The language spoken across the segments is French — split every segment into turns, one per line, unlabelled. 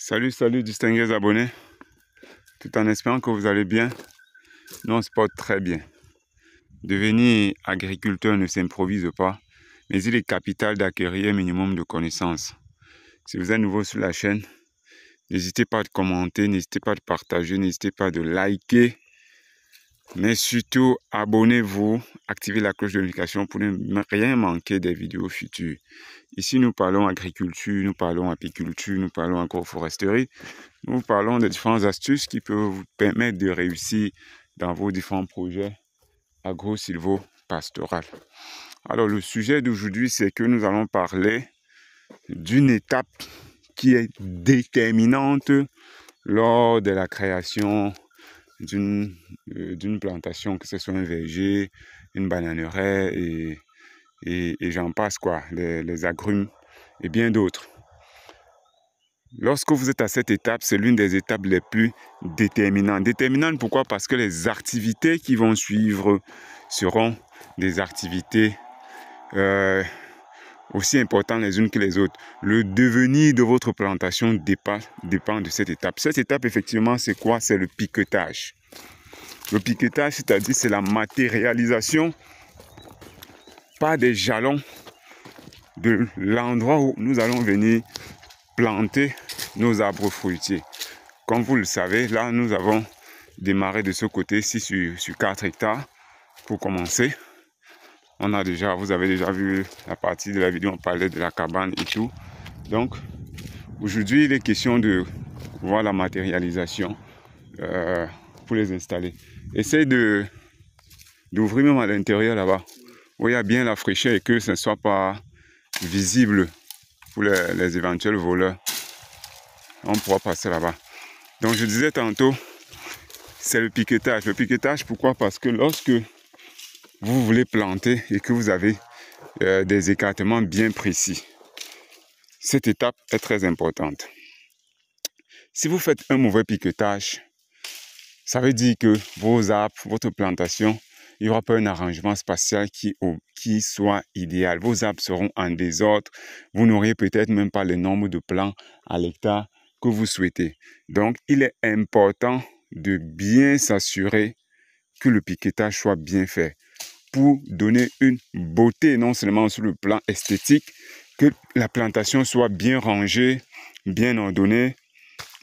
Salut distingués abonnés, tout en espérant que vous allez bien. Nous on se porte très bien. Devenir agriculteur ne s'improvise pas, mais il est capital d'acquérir un minimum de connaissances. Si vous êtes nouveau sur la chaîne, n'hésitez pas à commenter, n'hésitez pas à partager, n'hésitez pas à liker, mais surtout abonnez-vous, activez la cloche de notification pour ne rien manquer des vidéos futures. Ici nous parlons agriculture, nous parlons apiculture, nous parlons agroforesterie. Nous parlons des différentes astuces qui peuvent vous permettre de réussir dans vos différents projets agro-silvo-pastoraux. Alors, le sujet d'aujourd'hui, c'est que nous allons parler d'une étape qui est déterminante lors de la création d'une plantation, que ce soit un verger, une bananeraie et j'en passe quoi, les agrumes et bien d'autres. Lorsque vous êtes à cette étape, c'est l'une des étapes les plus déterminantes. Déterminante pourquoi? Parce que les activités qui vont suivre seront des activités aussi importantes les unes que les autres. Le devenir de votre plantation dépend de cette étape. Cette étape, effectivement, c'est quoi? C'est le piquetage. Le piquetage, c'est-à-dire c'est la matérialisation par des jalons de l'endroit où nous allons venir planter nos arbres fruitiers. Comme vous le savez, là nous avons démarré de ce côté-ci sur 4 hectares pour commencer. Vous avez déjà vu la partie de la vidéo, on parlait de la cabane et tout. Donc aujourd'hui il est question de voir la matérialisation pour les installer. Essayez d'ouvrir même à l'intérieur là-bas où il y a bien la fraîcheur et que ce ne soit pas visible pour les éventuels voleurs. On pourra passer là-bas. Donc je disais tantôt, c'est le piquetage. Le piquetage, pourquoi? Parce que lorsque vous voulez planter et que vous avez des écartements bien précis, cette étape est très importante. Si vous faites un mauvais piquetage, ça veut dire que vos arbres, votre plantation, il n'y aura pas un arrangement spatial qui soit idéal. Vos arbres seront en désordre. Vous n'aurez peut-être même pas le nombre de plants à l'hectare que vous souhaitez. Donc, il est important de bien s'assurer que le piquetage soit bien fait pour donner une beauté, non seulement sur le plan esthétique, que la plantation soit bien rangée, bien ordonnée,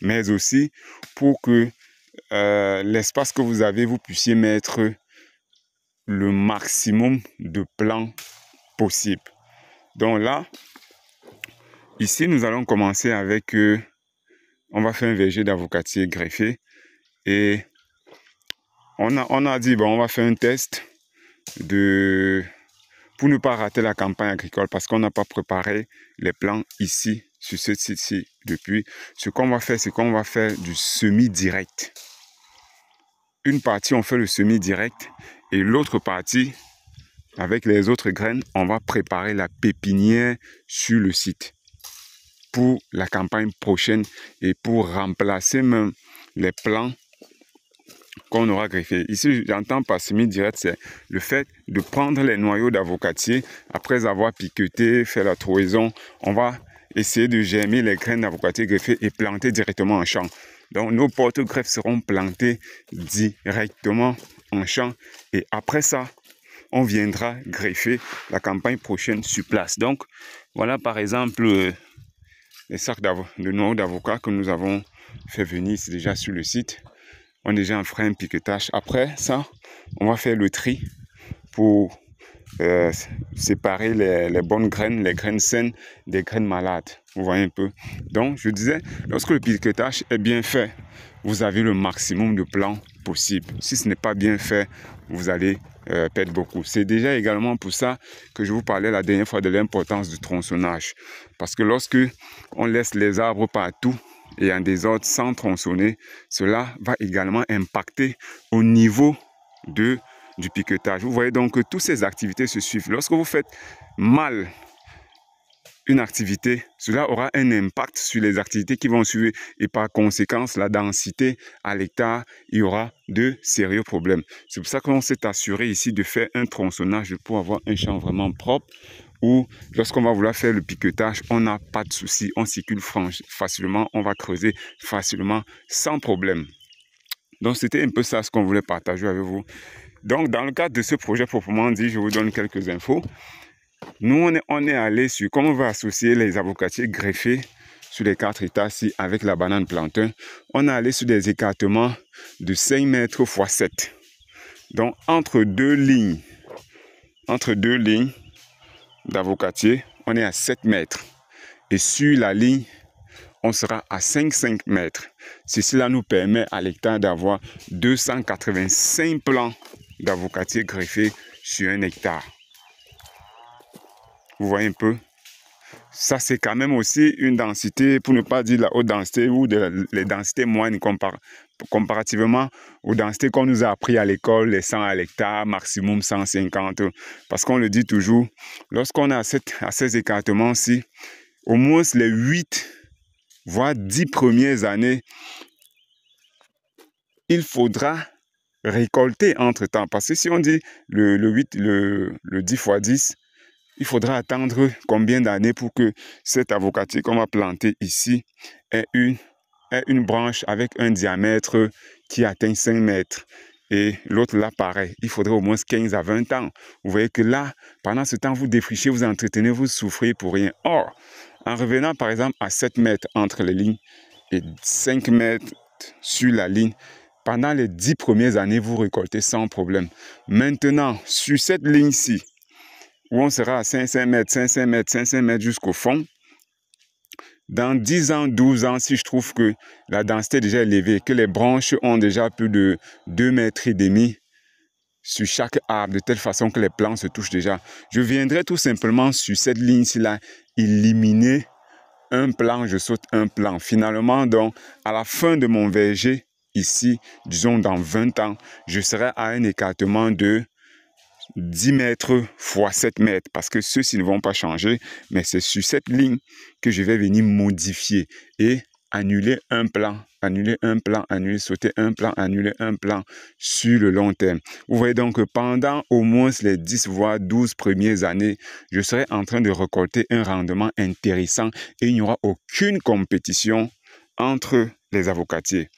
mais aussi pour que l'espace que vous avez, vous puissiez mettre le maximum de plants possible. Donc là, ici, nous allons commencer avec... on va faire un verger d'avocatier greffé et on a dit bon, on va faire un test pour ne pas rater la campagne agricole parce qu'on n'a pas préparé les plants ici sur ce site-ci depuis. Ce qu'on va faire, c'est qu'on va faire du semis direct. Une partie on fait le semis direct et l'autre partie avec les autres graines on va préparer la pépinière sur le site pour la campagne prochaine et pour remplacer même les plants qu'on aura greffés. Ici, j'entends par semis direct, c'est le fait de prendre les noyaux d'avocatier après avoir piqueté, fait la trouaison. On va essayer de germer les graines d'avocatier greffées et planter directement en champ. Donc, nos porte-greffes seront plantés directement en champ et après ça, on viendra greffer la campagne prochaine sur place. Donc, voilà par exemple les sacs de noix d'avocat que nous avons fait venir ici déjà sur le site. On a déjà fait un piquetage. Après ça, on va faire le tri pour séparer les bonnes graines, les graines saines des graines malades. Vous voyez un peu. Donc, je disais, lorsque le piquetage est bien fait, vous avez le maximum de plants possible. Si ce n'est pas bien fait, vous allez perdre beaucoup. C'est déjà également pour ça que je vous parlais la dernière fois de l'importance du tronçonnage. Parce que lorsque on laisse les arbres partout et en désordre sans tronçonner, cela va également impacter au niveau du piquetage. Vous voyez donc que toutes ces activités se suivent. Lorsque vous faites mal une activité, cela aura un impact sur les activités qui vont suivre et par conséquence, la densité à l'hectare, il y aura de sérieux problèmes. C'est pour ça qu'on s'est assuré ici de faire un tronçonnage pour avoir un champ vraiment propre où lorsqu'on va vouloir faire le piquetage, on n'a pas de souci, on circule facilement, on va creuser facilement, sans problème. Donc, c'était un peu ça ce qu'on voulait partager avec vous. Donc, dans le cadre de ce projet proprement dit, je vous donne quelques infos. Nous, on est allé sur comment on va associer les avocatiers greffés sur les 4 états-ci avec la banane plantain. On est allé sur des écartements de 5 mètres x 7. Donc, entre deux lignes d'avocatiers, on est à 7 mètres. Et sur la ligne, on sera à 5 mètres. Cela nous permet à l'hectare d'avoir 285 plants d'avocatiers greffés sur 1 hectare. Vous voyez un peu? Ça, c'est quand même aussi une densité, pour ne pas dire la haute densité ou les densités moyennes comparativement aux densités qu'on nous a appris à l'école, les 100 à l'hectare, maximum 150. Parce qu'on le dit toujours, lorsqu'on a à ces écartements-ci, au moins les 8, voire 10 premières années, il faudra récolter entre-temps. Parce que si on dit le 10 x 10, il faudra attendre combien d'années pour que cet avocatier qu'on va planter ici ait une branche avec un diamètre qui atteint 5 mètres. Et l'autre là, pareil, il faudrait au moins 15 à 20 ans. Vous voyez que là, pendant ce temps, vous défrichez, vous entretenez, vous souffrez pour rien. Or, en revenant par exemple à 7 mètres entre les lignes et 5 mètres sur la ligne, pendant les 10 premières années, vous récoltez sans problème. Maintenant, sur cette ligne-ci, où on sera à 500 mètres jusqu'au fond, dans 10 ans, 12 ans, si je trouve que la densité est déjà élevée, que les branches ont déjà plus de 2,5 mètres sur chaque arbre, de telle façon que les plants se touchent déjà, je viendrai tout simplement sur cette ligne-ci-là éliminer un plant, je saute un plant. Finalement, donc, à la fin de mon verger, ici, disons dans 20 ans, je serai à un écartement de 10 mètres x 7 mètres, parce que ceux-ci ne vont pas changer, mais c'est sur cette ligne que je vais venir modifier et annuler un plan, sauter un plan, annuler un plan sur le long terme. Vous voyez donc que pendant au moins les 10 voire 12 premières années, je serai en train de récolter un rendement intéressant et il n'y aura aucune compétition entre les avocatiers.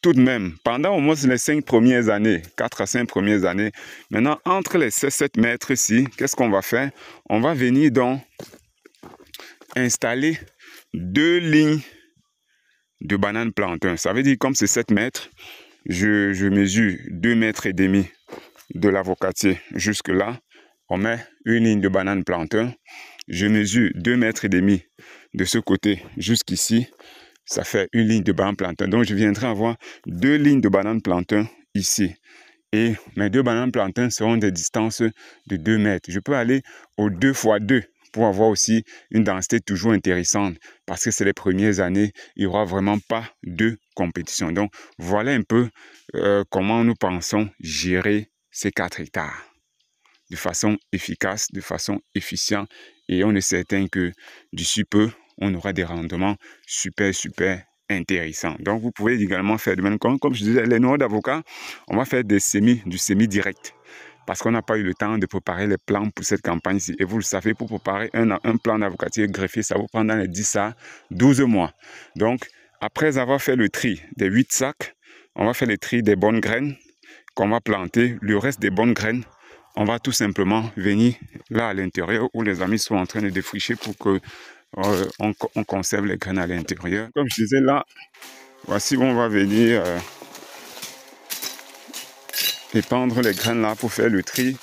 Tout de même, pendant au moins les 5 premières années, 4 à 5 premières années, maintenant, entre les 7 mètres ici, qu'est-ce qu'on va faire? On va venir donc installer 2 lignes de bananes plantain. Ça veut dire, comme c'est 7 mètres, je mesure 2,5 mètres de l'avocatier jusque là. On met une ligne de banane plantain. Je mesure 2,5 mètres de ce côté jusqu'ici. Ça fait une ligne de banane plantain. Donc, je viendrai avoir 2 lignes de banane plantain ici. Et mes 2 bananes plantain seront des distances de 2 mètres. Je peux aller au 2 x 2 pour avoir aussi une densité toujours intéressante. Parce que c'est les premières années, il n'y aura vraiment pas de compétition. Donc, voilà un peu comment nous pensons gérer ces 4 hectares de façon efficace, de façon efficiente. Et on est certain que d'ici peu, on aura des rendements super intéressants. Donc, vous pouvez également faire de même. Comme je disais, les noix d'avocat, on va faire du semi direct. Parce qu'on n'a pas eu le temps de préparer les plants pour cette campagne-ci. Et vous le savez, pour préparer un plant d'avocatier greffé, ça vous prend dans les 10 à 12 mois. Donc, après avoir fait le tri des 8 sacs, on va faire le tri des bonnes graines qu'on va planter. Le reste des bonnes graines, on va tout simplement venir là à l'intérieur où les amis sont en train de défricher pour que on conserve les graines à l'intérieur. Comme je disais là, voici où on va venir épandre les graines là pour faire le tri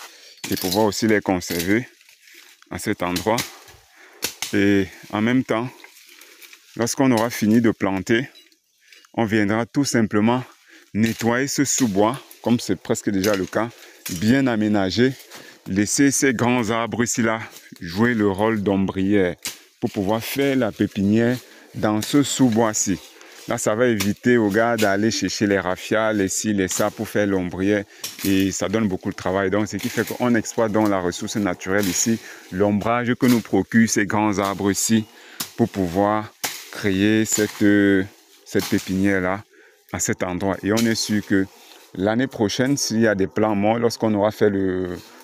et pouvoir aussi les conserver à cet endroit. Et en même temps, lorsqu'on aura fini de planter, on viendra tout simplement nettoyer ce sous-bois, comme c'est presque déjà le cas, bien aménagé, laisser ces grands arbres ici-là jouer le rôle d'ombrière pour pouvoir faire la pépinière dans ce sous-bois-ci. Là, ça va éviter aux gars d'aller chercher les raffias, les ci, les ça pour faire l'ombrière et ça donne beaucoup de travail. Donc, ce qui fait qu'on exploite donc la ressource naturelle ici, l'ombrage que nous procurent ces grands arbres ici pour pouvoir créer cette pépinière-là à cet endroit. Et on est sûr que l'année prochaine, s'il y a des plants morts, lorsqu'on aura fait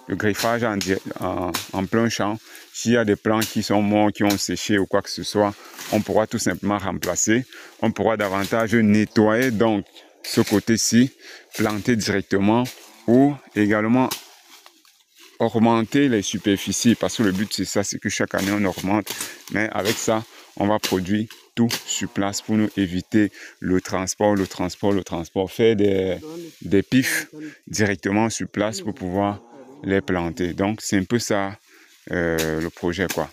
le greffage en plein champ. S'il y a des plants qui sont morts, qui ont séché ou quoi que ce soit, on pourra tout simplement remplacer. On pourra davantage nettoyer donc ce côté-ci, planter directement ou également augmenter les superficies, parce que le but c'est ça, c'est que chaque année on augmente, mais avec ça on va produire tout sur place pour nous éviter le transport, faire des pifs directement sur place pour pouvoir les planter. Donc c'est un peu ça le projet quoi.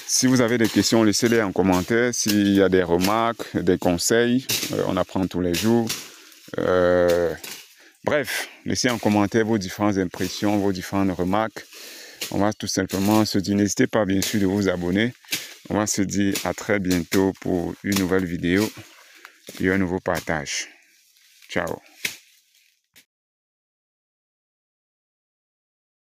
Si vous avez des questions, laissez-les en commentaire. S'il y a des remarques, des conseils, on apprend tous les jours. Bref, laissez en commentaire vos différentes impressions, vos différentes remarques. On va tout simplement se dire, n'hésitez pas bien sûr de vous abonner. On va se dire à très bientôt pour une nouvelle vidéo et un nouveau partage. Ciao.